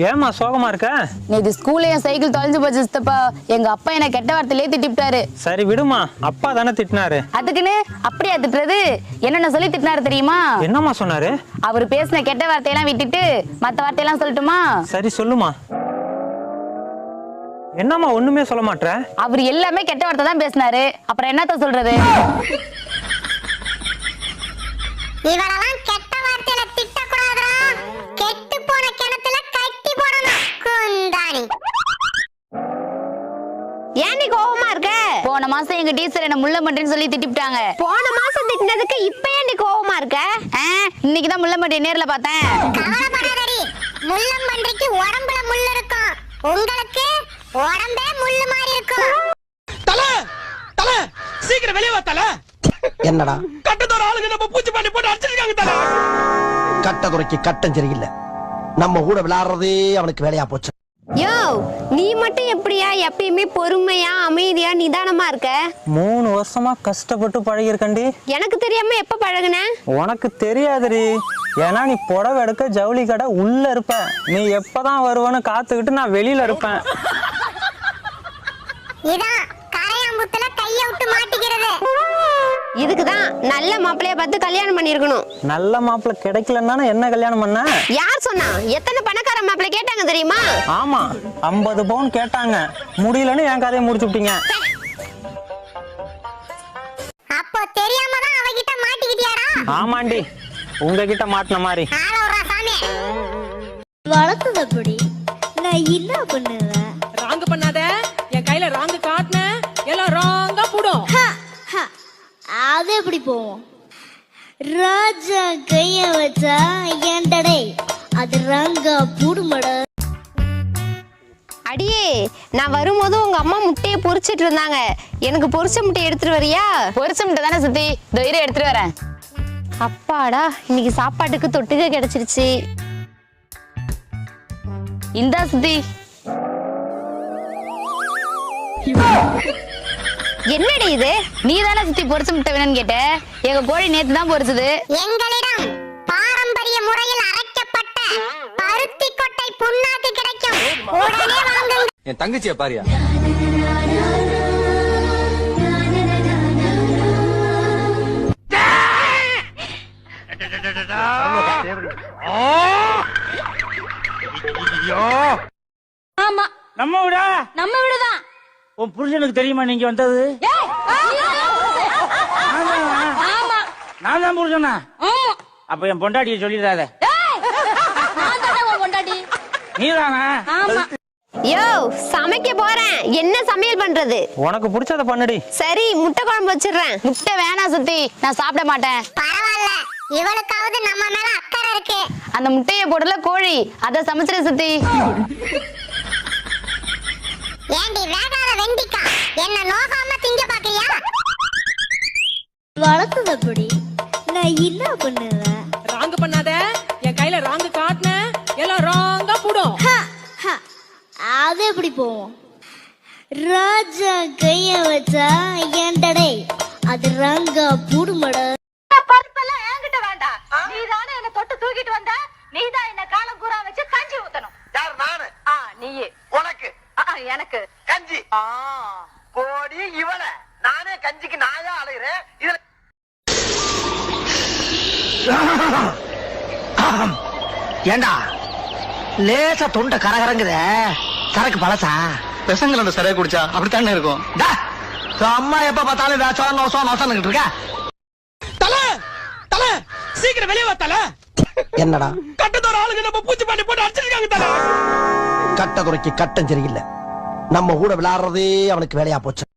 ஏமா சோகமா இருக்க? நேத்து ஸ்கூல்ல என் சைக்கிள் தொலைஞ்சு போச்சு சித்தப்பா. எங்க அப்பா என்ன கெட்ட வார்த்தையிலே திட்டிட்டாரு. சரி விடுமா, அப்பா தானே திட்டினாரு. அதுக்குன்னு அப்படியா திட்டுறது? என்னென்ன சொல்லி திட்டினாரு தெரியுமா? என்னம்மா சொன்னாரு? அவர் பேசின கெட்ட வார்த்தையெல்லாம் விட்டுட்டு மத்த வார்த்தையெல்லாம் சொல்லட்டுமா? சரி சொல்லுமா. என்னம்மா ஒண்ணுமே சொல்ல மாட்ற? அவர் எல்லாமே கெட்ட வார்த்தை தான் பேசினாரு, அப்புறம் என்னத்த சொல்றது? இவளெல்லாம் கெட்ட வார்த்தையில திட்டக்கூடாதுடா. கெட்டு போன கிணத்துல கட்டி போடணும். குந்தாணி. ஏன் நீ கோவமா இருக்க? போன மாசம் எங்க டீச்சர் என்ன முள்ள மண்டின்னு சொல்லி திட்டிட்டாங்க. போன மாசம் திட்டினதுக்கு இப்ப ஏன் நீ கோவமா இருக்க? இன்னைக்கு தான் முள்ள மண்டி நேர்ல பார்த்தேன். கவலைப்படாதடி. முள்ளம்பன்றிக்கு உடம்புல முள் இருக்கும். உங்களுக்கு உடம்பே முள்ளு மாதிரி இருக்கும். தல தல சீக்கிரம் வெளிய வா தல. என்னடா கட்டத்தோட ஆளுங்க நம்ம பூச்சி பண்ணி போட்டு அடிச்சிருக்காங்க தல. கட்ட குறைக்கு கட்டம் சரியில்லை. நம்ம கூட விளையாடுறதே அவனுக்கு வேலையா போச்சு. யோ, நீ மட்டும் எப்படியா எப்பயுமே பொறுமையா அமைதியா நிதானமா இருக்க? 3 வருஷமா கஷ்டப்பட்டு பழகிருக்கண்டி. எனக்கு தெரியாம எப்ப பழகுன? உனக்கு தெரியாதுடி. ஏன்னா நீ புடவை எடுக்க ஜவுளி கடை உள்ள இருப்ப. நீ எப்பதான் வருவன்னு காத்துக்கிட்டு நான் வெளியில இருப்பேன். இதான் கரையாம்புத்துல கைய விட்டு மாட்டிக்கிறது. இதுக்குதான் நல்ல மாப்பிள்ளைய பார்த்து கல்யாணம் பண்ணிருக்கணும். நல்ல மாப்பிள்ளை கிடைக்கலன்னா என்ன கல்யாணம் பண்ண? யார் சொன்னா? எத்தனை பணக்கார மாப்பிள்ளை கேட்டாங்க தெரியுமா? ஆமா, 50 பவுன் கேட்டாங்க. முடியலன்னு என் கதையை முடிச்சு விட்டீங்க. அப்போ தெரியாம தான் அவகிட்ட மாட்டிக்கிட்டியாடா? ஆமாண்டி, உங்ககிட்ட மாட்டின மாதிரி. ஆள விடுறா சாமி. வளர்த்ததப்படி நான் என்ன பண்ணுவேன்? ராங்கு பண்ணாத. என் கையில ராங்கு காட்டுன எல்லாம் ராங்கா போடும். அது எப்படி போவோம்? ராஜா கைய வச்சா ஏண்டடே அது ரங்கா பூடுமட. அடியே, நான் வரும்போது உங்க அம்மா முட்டையை பொரிச்சிட்டு இருந்தாங்க. எனக்கு பொரிச்ச முட்டையை எடுத்துட்டு வரியா? பொரிச்ச முட்டை தானே சுத்தி, தொயிரை எடுத்துட்டு வரேன். அப்பாடா, இன்னைக்கு சாப்பாட்டுக்கு தொட்டுக்க கிடைச்சிருச்சு. இந்தா சுத்தி. என்னடி இது? நீ தானே சுத்தி பொரிச்ச முட்டை வேணும்னு கேட்ட. எங்க கோழி நேத்து தான் பொரிச்சது. எங்களிடம் பாரம்பரிய முறையில் அரைக்கப்பட்ட பருத்தி கொட்டை புண்ணாக்கு கிடைக்கும். உடனே வாங்குங்க. என் தங்கச்சியை பாரியா. ஆமா, நம்ம விடா. நம்ம வீடுதான். உன் புருஷனுக்கு தெரியுமா நீங்க வந்தது? ஆமா, நான் தான் புருஷனா? ஆமா. அப்ப என் பொண்டாட்டியை சொல்லிடாத. நான் தானே உன் பொண்டாட்டி. நீதானா? ஆமா. யோ, சமைக்க போறேன். என்ன சமையல் பண்றது? உனக்கு பிடிச்சத பண்ணுடி. சரி, முட்டை குழம்பு வச்சிடுறேன். முட்டை வேணாம் சுத்தி, நான் சாப்பிட மாட்டேன். பரவாயில்ல, இவளுக்காவது நம்ம மேல அக்கறை இருக்கு. அந்த முட்டையை போடல கோழி, அத சமைச்சிட சுத்தி. ஏண்டி வேகாத வெண்டிக்கா, என்ன நோகாம திங்க பாக்குறியா? வளர்த்ததப்படி நான் என்ன பண்ணுவேன்? ராங்கு பண்ணாத. என் கையில ராங்கு காட்டுன எல்லாம் ராங்கா போடும். அது எப்படி போவோம்? ராஜா கைய வச்சா ஏண்டடே அது ரங்கா பூடுமட. பருப்பெல்லாம் என்கிட்ட வேண்டாம். நீதானே என்ன தொட்டு தூக்கிட்டு வந்த. நீதான் என்ன காலம் கூறா வச்சு கஞ்சி ஊத்தணும். யார் நானு? நீயே. உனக்கு எனக்கு கஞ்சி. போடி இவள. நானே கஞ்சிக்கு நாயா அலைகிறேன். இதுல ஏண்டா லேசா தொண்டை கரகரங்குதே. சரக்கு பழசா? பெசங்கள் அந்த சரியா குடிச்சா அப்படித்தானே இருக்கும். அம்மா எப்ப பார்த்தாலும் வேஷம் நோசம் நோசம்னுகிட்டு இருக்க. தல தல சீக்கிரம் வெளிய வா தல. என்னடா கட்டத்தோட ஆளுங்க நம்ம பூச்சி பண்ணி போட்டு அடிச்சிருக்காங்க தல. கட்ட குறைக்கு கட்டம் சரியில்லை. நம்ம கூட விளையாடுறதே அவனுக்கு வேலையா போச்சு.